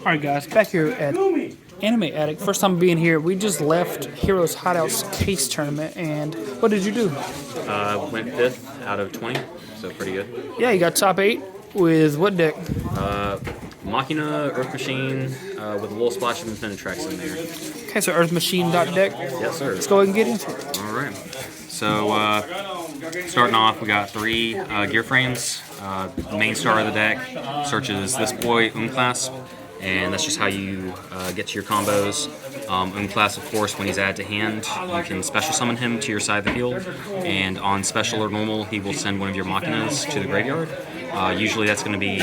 Alright guys, back here at Anime Addict. First time being here. We just left Heroes Hideout's case tournament, and what did you do? Went 5th out of 20, so pretty good. Yeah, you got top 8 with what deck? Machina, Earth Machine, with a little splash of Infinitrax in there. Okay, so Earth Machine deck. Yes, sir. Let's go ahead and get into it. Alright. So, starting off, we got 3 gear frames. The main star of the deck searches this boy, Unclasp, and that's just how you get to your combos. Unclasp, of course, when he's added to hand, you can special summon him to your side of the field, and on special or normal, he will send one of your Machinas to the graveyard. Usually that's going to be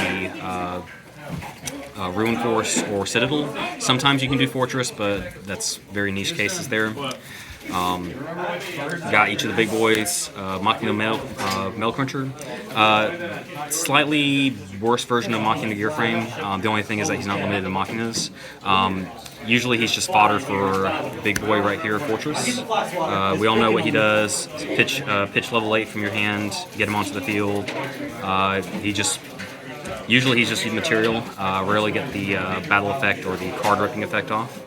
Ruin Force or Citadel. Sometimes you can do Fortress, but that's very niche cases there. Got each of the big boys, Machina Mail Cruncher. Slightly worse version of Machina Gear Frame. The only thing is that he's not limited to Machinas. Usually he's just fodder for big boy right here, Fortress. We all know what he does. Pitch level 8 from your hand, get him onto the field. Usually he's just material. Rarely get the battle effect or the card ripping effect off.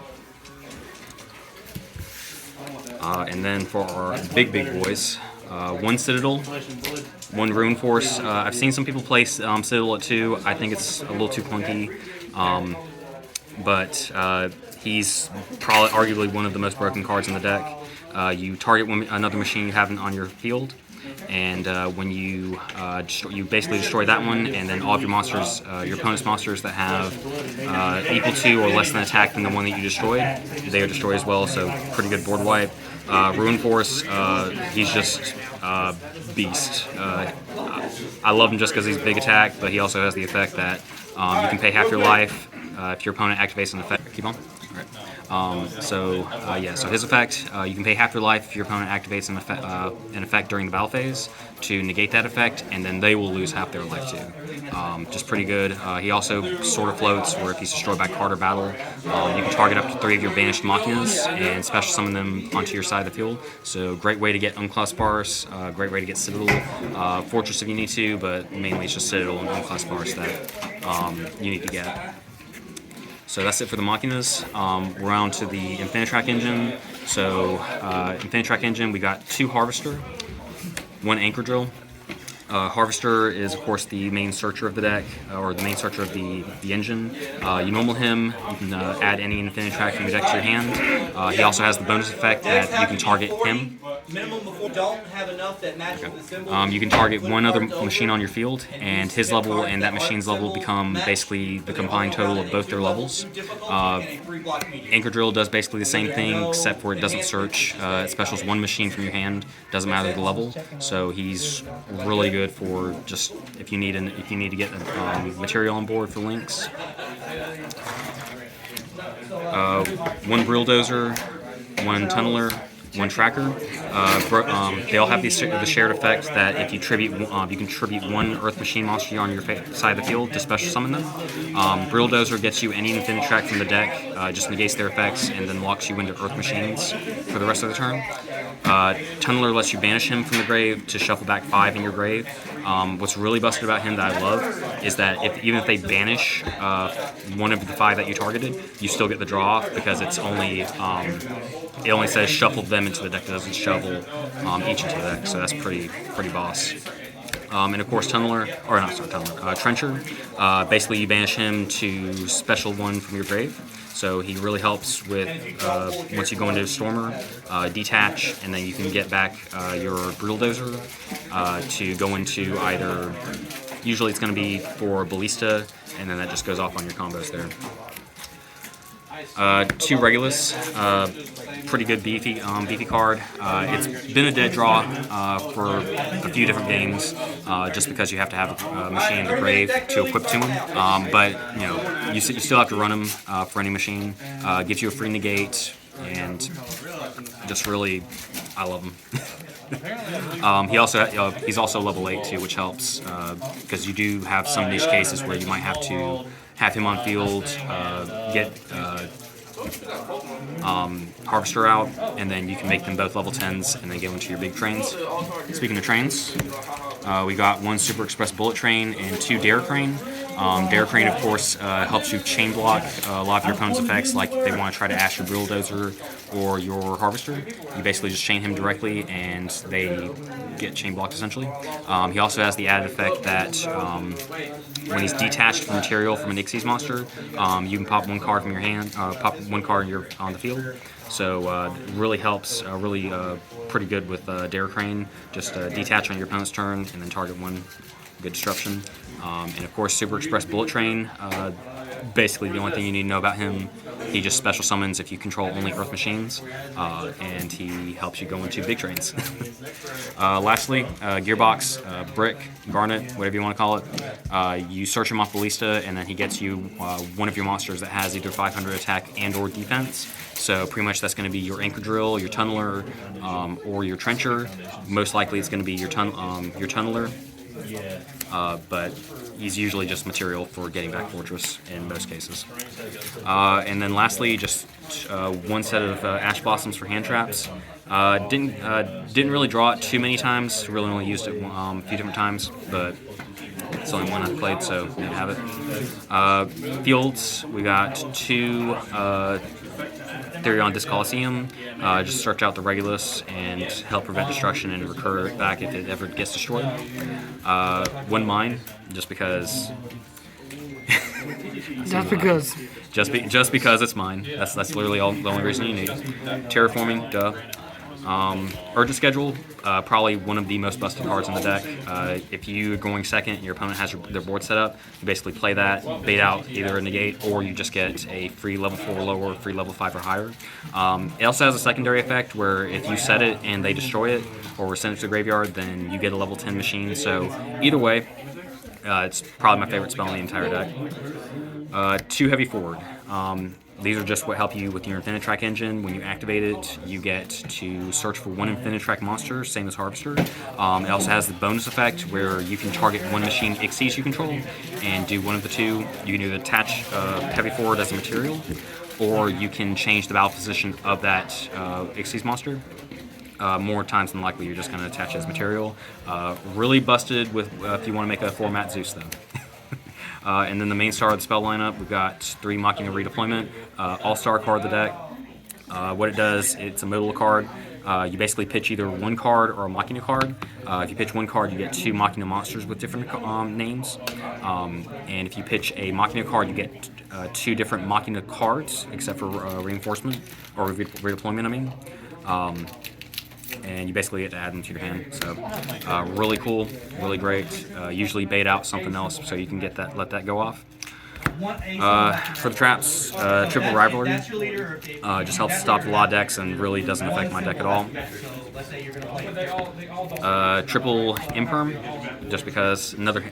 And then for our big boys, 1 Citadel, 1 Ruin Force. I've seen some people play Citadel at 2. I think it's a little too clunky, but he's probably arguably one of the most broken cards in the deck. You target another machine you have on your field, and when you basically destroy that one, and then all of your monsters, your opponent's monsters that have equal to or less than attack than the one that you destroyed, they are destroyed as well. So pretty good board wipe. Ruin Force, he's just beast. I love him just because he's big attack, but he also has the effect that you can pay half your life if your opponent activates an effect. Keep on. All right. So his effect, you can pay half your life if your opponent activates an effect during the battle phase to negate that effect, and then they will lose half their life too. Just pretty good. He also sort of floats, where if he's destroyed by card or battle, you can target up to 3 of your banished Machinas and special summon them onto your side of the field. So great way to get Unclasped Sparse, great way to get Citadel, Fortress if you need to, but mainly it's just Citadel and Unclasped Sparse that you need to get. So that's it for the Machinas. We're on to the Infinitrack engine. So Infinitrack engine, we got 2 Harvester, 1 Anchor Drill. Harvester is, of course, the main searcher of the deck, or the main searcher of the engine. You normal him, you can add any Infinitrack from your deck to your hand. He also has the bonus effect that you can target him. You can target one other machine on your field, and his level and that machine's level become basically the combined total of both their levels. Anchor Drill does basically the same thing, except for it doesn't search. It specials 1 machine from your hand, doesn't matter the level. So he's really good for just if you need to get material on board for links. 1 Brilldozer, 1 Tunneler, 1 Tracker. They all have the shared effect that if you tribute, you can tribute 1 Earth Machine monster on your side of the field to special summon them. Brilldozer gets you any Infinitrack from the deck, just negates their effects, and then locks you into Earth Machines for the rest of the turn. Tunneler lets you banish him from the grave to shuffle back 5 in your grave. What's really busted about him that I love is that even if they banish one of the 5 that you targeted, you still get the draw off because it's only it only says shuffle them into the deck. It doesn't shovel each into the deck, so that's pretty boss. And of course, Trencher. Basically, you banish him to special 1 from your grave. So he really helps with once you go into Stormer, detach, and then you can get back your Brilldozer to go into either. Usually, it's going to be for Ballista, and then that just goes off on your combos there. 2 Regulus, pretty good beefy card. It's been a dead draw for a few different games, just because you have to have a machine in the grave to equip to him. But you know, you still have to run him for any machine. Gives you a free negate, and just really, I love him. He's also level 8 too, which helps because you do have some niche cases where you might have to have him on field, get Harvester out, and then you can make them both level 10s and then go into your big trains. Speaking of trains, We got 1 Super Express Bullet Train and 2 Dare Crane. Dare Crane, of course, helps you chain block a lot of your opponent's effects, like if they want to try to ash your Bulldozer or your Harvester. You basically just chain him directly, and they get chain blocked essentially. He also has the added effect that when he's detached from material from an Xyz monster, you can pop 1 card from your hand, pop 1 card on the field. So really helps, really pretty good with Dare Crane. Just detach on your opponent's turn and then target 1. Good disruption. And of course, Super Express Bullet Train. Basically, the only thing you need to know about him, he just special summons if you control only Earth machines, and he helps you go into big trains. Lastly, Gearbox, Brick, Garnet, whatever you want to call it. You search him off Ballista, and then he gets you 1 of your monsters that has either 500 attack and/or defense. So pretty much that's going to be your Anchor Drill, your Tunneler, or your Trencher. Most likely it's going to be your Tunneler. But he's usually just material for getting back Fortress in most cases. And then lastly, just 1 set of Ash Blossoms for hand traps. Didn't really draw it too many times. Really only used it a few different times, but it's the only one I've played, so you have it. Fields, we got 2 Therion Disc Coliseum. Just search out the Regulus and help prevent destruction and recur it back if it ever gets destroyed. 1 Mine, just because. Just because it's mine. That's literally the only reason you need. Terraforming, duh. Urgent Schedule, probably one of the most busted cards in the deck. If you are going second and your opponent has their board set up, you basically play that, bait out either a negate, or you just get a free level 4 or lower, free level 5 or higher. It also has a secondary effect where if you set it and they destroy it, or send it to the graveyard, then you get a level 10 machine. So either way, it's probably my favorite spell in the entire deck. 2 Heavy Forward. These are just what help you with your Infinitrack engine. When you activate it, you get to search for 1 Infinitrack monster, same as Harvester. It also has the bonus effect where you can target 1 machine Xyz you control and do 1 of the 2. You can either attach Heavy Forward as a material, or you can change the battle position of that Xyz monster. More times than likely, you're just going to attach it as material. Really busted with if you want to make a format Zeus, though. And then the main star of the spell lineup, we've got 3 Machina Redeployment, all-star card of the deck. What it does, it's a modal card. You basically pitch either 1 card or a Machina card. If you pitch 1 card, you get 2 Machina monsters with different names. And if you pitch a Machina card, you get 2 different Machina cards, except for reinforcement, or redeployment, I mean. And you basically get to add them to your hand. So really cool, really great. Usually bait out something else so you can get that, let that go off. For the traps, Triple Rivalry just helps stop the law decks and really doesn't affect my deck at all. Triple Imperm, just because another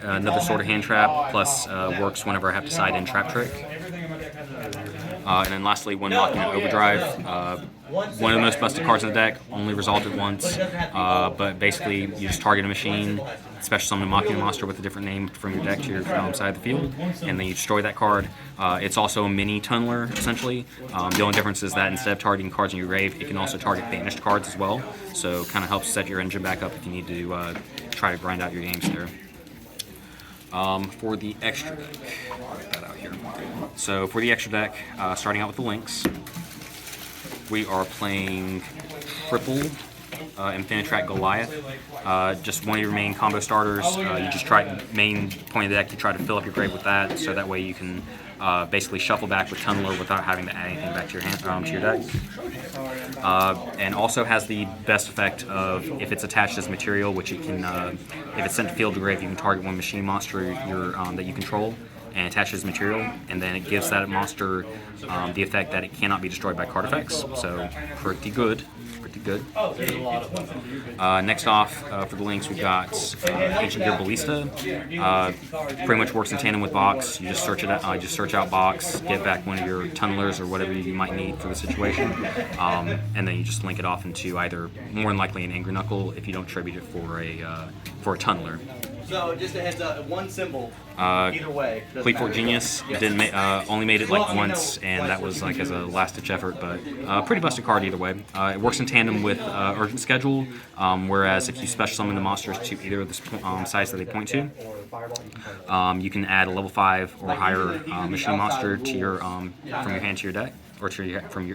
sort of hand trap, plus works whenever I have to side in Trap Trick. And then lastly, 1 Machina Overdrive. One of the most busted cards in the deck, only resolved once, but basically you just target a machine, special summon a Machina monster with a different name from your deck to your side of the field, and then you destroy that card. It's also a mini Tunneler, essentially. The only difference is that instead of targeting cards in your grave, it can also target banished cards as well, so kind of helps set your engine back up if you need to try to grind out your games there. For the extra deck, I'll get that out here. So for the extra deck, starting out with the links, we are playing triple Infinitrack Goliath. Just one of your main combo starters. You just try, main point of the deck, you try to fill up your grave with that, so that way you can basically shuffle back with Tunneler without having to add anything back to your hand, to your deck. And also has the best effect of if it's attached as material, which it can, if it's sent to field to grave, you can target 1 machine monster that you control and attach as material, and then it gives that monster the effect that it cannot be destroyed by card effects. So pretty good. Next off, for the links, we've got Ancient Gear Ballista. Pretty much works in tandem with Box. You just search it out. Just search out Box, get back one of your Tunnelers or whatever you might need for the situation, and then you just link it off into either more than likely an Angry Knuckle if you don't tribute it for a Tunneler. So just a heads up, one symbol. Uh, Either way. doesn't Fleet Fort matter. Genius only made it like once, and that was like as a last-ditch effort, but pretty busted card either way. It works in tandem with Urgent Schedule, whereas if you special summon the monsters to either of the sides that they point to, you can add a level 5 or higher machine monster to your from your hand to your deck, or to your hand from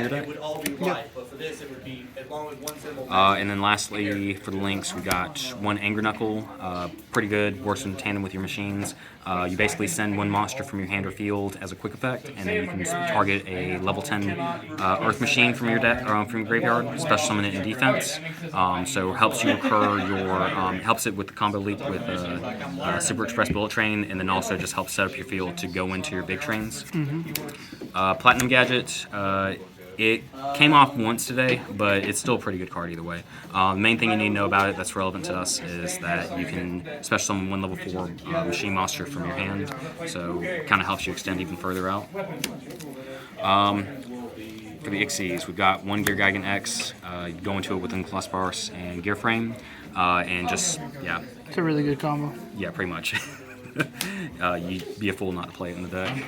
your deck. It would all be right, but for this it would be as long as one symbol. And then lastly, for the links, we got one Anger Knuckle, pretty good, works in tandem with your machines. You basically send one monster from your hand or field as a quick effect, and then you can target a level 10 Earth Machine from your deck or from your graveyard, special summon it in defense. So helps you recur your, helps it with the combo leap with Super Express Bullet Train, and then also just helps set up your field to go into your big trains. Platinum Gadget. It came off once today, but it's still a pretty good card either way. The main thing you need to know about it that's relevant to us is that you can special summon one level 4 machine monster from your hand, so it kind of helps you extend even further out. For the Ixies, we've got one Gear Gigan X, you go into it with Unclustbars and Gear Frame, and just, yeah. It's a really good combo. Yeah, pretty much. You'd be a fool not to play it in the deck.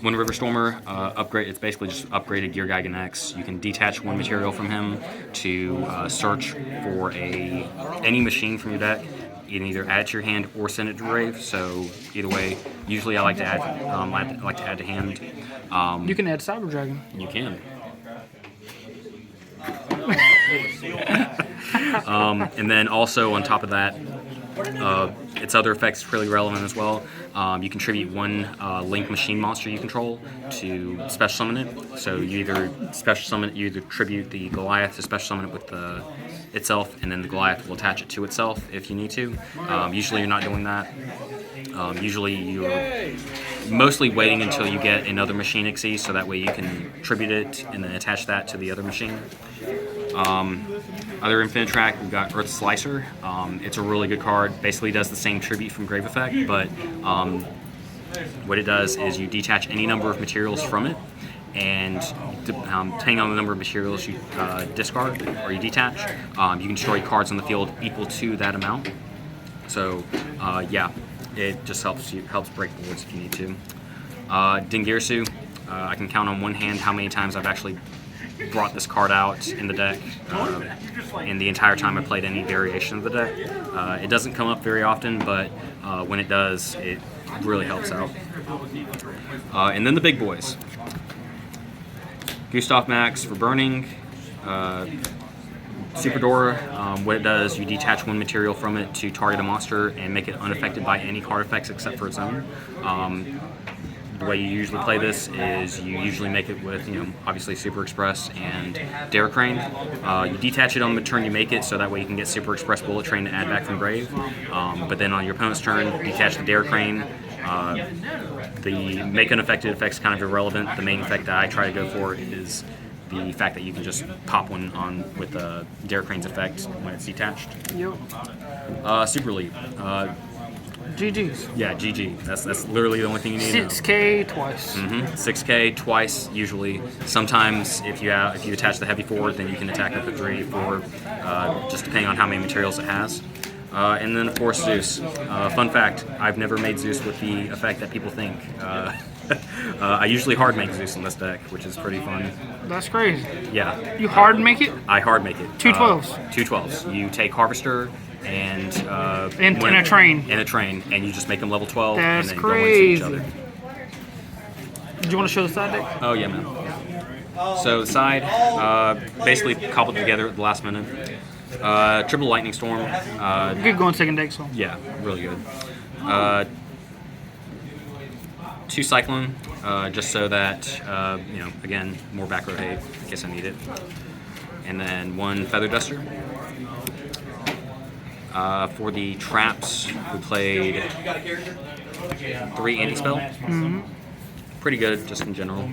Wind River Stormer, upgrade. It's basically just upgraded Gear Gigan X. You can detach one material from him to search for any machine from your deck. You can either add it to your hand or send it to grave. So either way, usually I like to add. I like to add to hand. You can add Cyber Dragon. You can. And then also on top of that, its other effects really relevant as well. You contribute one Link machine monster you control to special summon it. So you either tribute the Goliath to special summon it with itself, and then the Goliath will attach it to itself if you need to. Usually you're not doing that. Usually you're mostly waiting until you get another machine Xyz, so that way you can tribute it and then attach that to the other machine. Other Infinitrack, we've got Earth Slicer. It's a really good card. Basically does the same tribute from Grave Effect, but what it does is you detach any number of materials from it, and depending on the number of materials you discard or you detach, you can destroy cards on the field equal to that amount. So yeah, it just helps break boards if you need to. Dingirsu, I can count on one hand how many times I've actually brought this card out in the deck in the entire time I played any variation of the deck. It doesn't come up very often, but when it does, it really helps out. And then the big boys. Gustav Max for burning. Super Dora, what it does, you detach one material from it to target a monster and make it unaffected by any card effects except for its own. The way you usually play this is you usually make it with, obviously Super Express and Dare Crane. You detach it on the turn you make it, so that way you can get Super Express Bullet Train to add back from grave. But then on your opponent's turn, detach the Dare Crane. The make unaffected effect's kind of irrelevant. The main effect that I try to go for is the fact that you can just pop one on with Dare Crane's effect when it's detached. Yep. Super Leap. GG's. Yeah, GG. That's literally the only thing you need to know. 6K twice. 6K twice usually. Sometimes if you attach the heavy forward, then you can attack with the 3, 4, just depending on how many materials it has. And then of course Zeus. Fun fact: I've never made Zeus with the effect that people think. I usually hard make Zeus in this deck, which is pretty fun. That's crazy. Yeah. You hard make it? I hard make it. 2 12s. 2 12s. You take Harvester and In a train. In a train, and you just make them level 12 That's and then crazy. go into each other. Do you want to show the side deck? Oh yeah, man. So the side, basically cobbled together at the last minute. Triple Lightning Storm. Good going second deck, so. Yeah, really good. 2 Cyclone, just so that again, more back row hate in case I need it. And then 1 Feather Duster. For the traps, we played 3 Anti-Spell. Pretty good, just in general.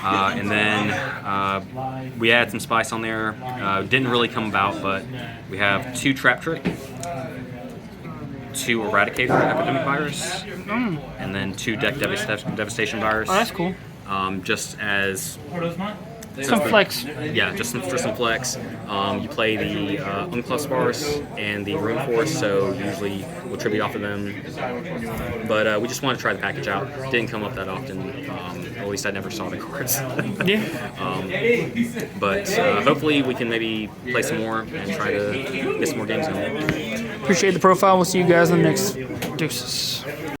And then we added some spice on there. Didn't really come about, but we have 2 Trap Trick, 2 Eradicator Epidemic Virus, and then 2 Deck Devastation Virus. Oh, that's cool. Just as Some flex. Yeah, just for some flex. You play the Unclaw and the Rune Force, so usually we'll tribute off of them. But we just wanted to try the package out. Didn't come up that often. At least I never saw the cards. Yeah. But hopefully we can maybe play some more and try to get some more games in. Appreciate the profile. We'll see you guys in the next. Deuces.